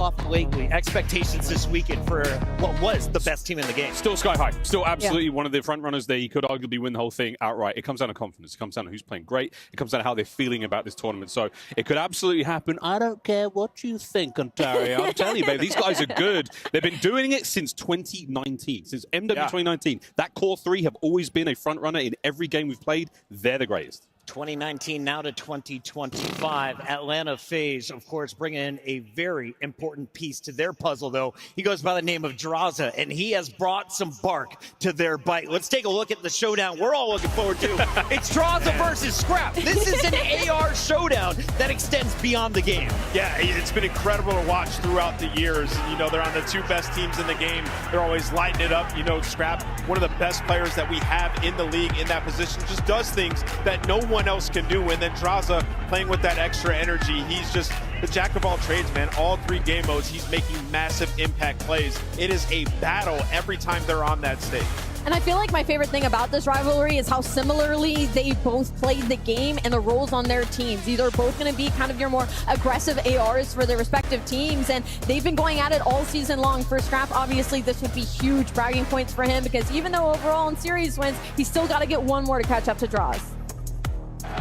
off Blakely. Expectations this weekend for what was the best team in the game. Still sky high. Still absolutely one of the front runners there. He could arguably win the whole thing outright. It comes down to confidence. It comes down to who's playing great. It comes down to how they're feeling about this tournament. So it could absolutely happen. I don't care what you think, Ontario. I'm telling you, babe, these guys are good. They've been doing it since 2019, since MW 2019. That core three have always been a front runner in every game we've played. They're the greatest. 2019 now to 2025. Atlanta FaZe, of course, bringing in a very important piece to their puzzle, though. He goes by the name of Draza, and he has brought some bark to their bite. Let's take a look at the showdown we're all looking forward to. It's Draza versus Scrap. This is an AR showdown that extends beyond the game. Yeah, it's been incredible to watch throughout the years. You know, they're on the two best teams in the game. They're always lighting it up. You know, Scrap, one of the best players that we have in the league in that position, just does things that no one else can do. And then Draza playing with that extra energy. He's just the jack of all trades, man. All three game modes, he's making massive impact plays. It is a battle every time they're on that stage. And I feel like my favorite thing about this rivalry is how similarly they both played the game and the roles on their teams. These are both going to be kind of your more aggressive ARs for their respective teams, and they've been going at it all season long. For Scrap, obviously, this would be huge bragging points for him because even though overall in series wins, he's still got to get one more to catch up to Draws.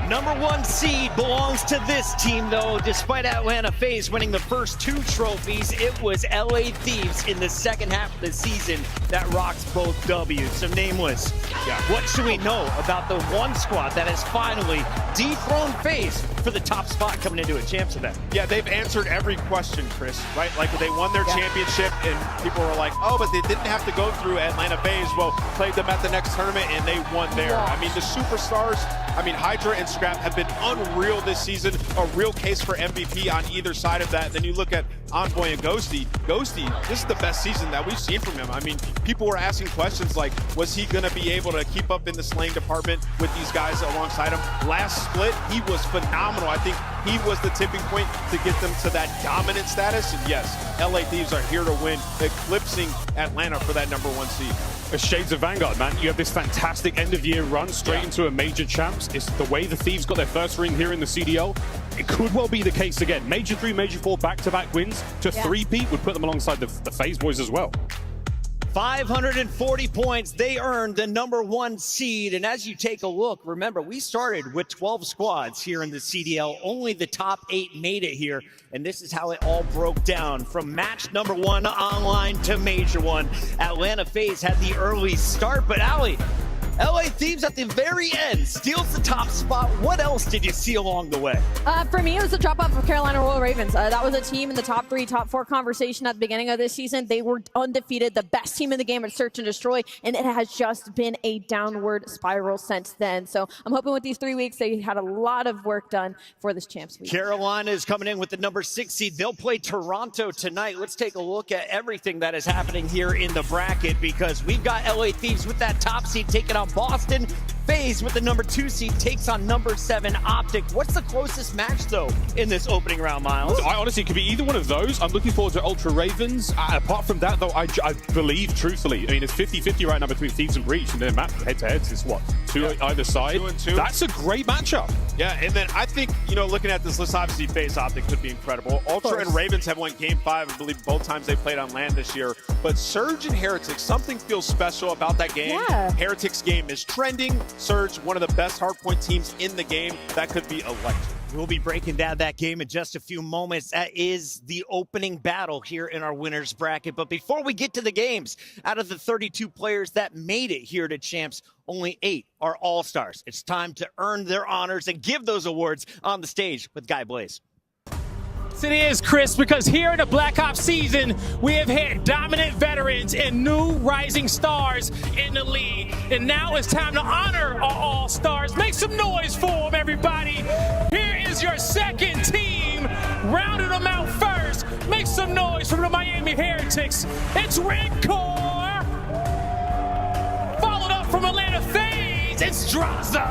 Number one seed belongs to this team, though. Despite Atlanta FaZe winning the first two trophies, it was LA Thieves in the second half of the season that rocks both W's. So Nameless, what should we know about the one squad that has finally dethroned FaZe for the top spot coming into a Champs event? Yeah, they've answered every question, Chris, right? Like they won their championship and people were like, oh, but they didn't have to go through Atlanta FaZe. Well, played them at the next tournament and they won there. I mean, the superstars, Hydra and Scrap have been unreal this season, a real case for MVP on either side of that. Then you look at Envoy and Ghosty. Ghosty, this is the best season that we've seen from him. I mean, people were asking questions like, was he going to be able to keep up in the slaying department with these guys alongside him? Last split, he was phenomenal. I think he was the tipping point to get them to that dominant status. And yes, LA Thieves are here to win, eclipsing Atlanta for that number one seed. Shades of Vanguard, man. You have this fantastic end-of-year run straight into a major champs. It's the way the Thieves got their first ring here in the CDL. It could well be the case again. Major 3, Major 4 back-to-back wins to three-peat would put them alongside the FaZe boys as well. 540 points. They earned the number one seed. And as you take a look, remember, we started with 12 squads here in the CDL. Only the top 8 made it here. And this is how it all broke down from match number 1 online to Major 1. Atlanta FaZe had the early start, but Ali, LA Thieves at the very end steals the top spot. What else did you see along the way? For me, it was the drop-off of Carolina Royal Ravens. That was a team in the top 3, top 4 conversation at the beginning of this season. They were undefeated, the best team in the game at Search and Destroy, and it has just been a downward spiral since then. So I'm hoping with these 3 weeks, they had a lot of work done for this Champs week. Carolina is coming in with the number 6 seed. They'll play Toronto tonight. Let's take a look at everything that is happening here in the bracket because we've got LA Thieves with that top seed taking on Boston. FaZe with the number 2 seed takes on number 7 Optic. What's the closest match, though, in this opening round, Miles? I honestly, it could be either one of those. I'm looking forward to Ultra Ravens. Apart from that, though, I believe, truthfully, it's 50-50 right now between Thieves and Breach, and their map head-to-heads is what? 2 either side? 2 and 2. That's a great matchup. Yeah, and then I think, looking at this list, obviously FaZe Optic could be incredible. Ultra and Ravens have won Game 5, I believe, both times they played on LAN this year. But Surge and Heretics, something feels special about that game. Yeah. Heretics game is trending. Surge, one of the best hardpoint teams in the game. That could be electric. We'll be breaking down that game in just a few moments. That is the opening battle here in our winners bracket. But before we get to the games, out of the 32 players that made it here to Champs, only 8 are all-stars. It's time to earn their honors and give those awards on the stage with Guy Blaze. It is, Chris, because here in the Black Ops season, we have had dominant veterans and new rising stars in the league. And now it's time to honor our all-stars. Make some noise for them, everybody. Here is your second team, rounding them out first. Make some noise from the Miami Heretics. It's Red Core. Followed up from Atlanta FaZe, it's Draza.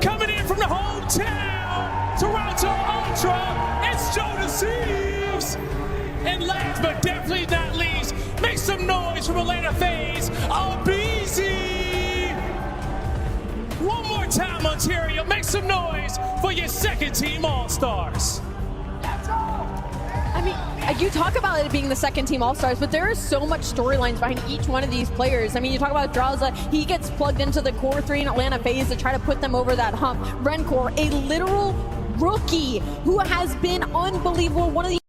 Coming in from the hometown, Toronto Ultra, it's Jonas Thieves. And last but definitely not least, make some noise from Atlanta FaZe, BZ. One more time, Ontario, make some noise for your second team All-Stars. That's all. You talk about it being the second team All-Stars, but there is so much storylines behind each one of these players. I mean, you talk about Drowza, he gets plugged into the core 3 in Atlanta phase to try to put them over that hump. Rencor, a literal rookie who has been unbelievable, one of the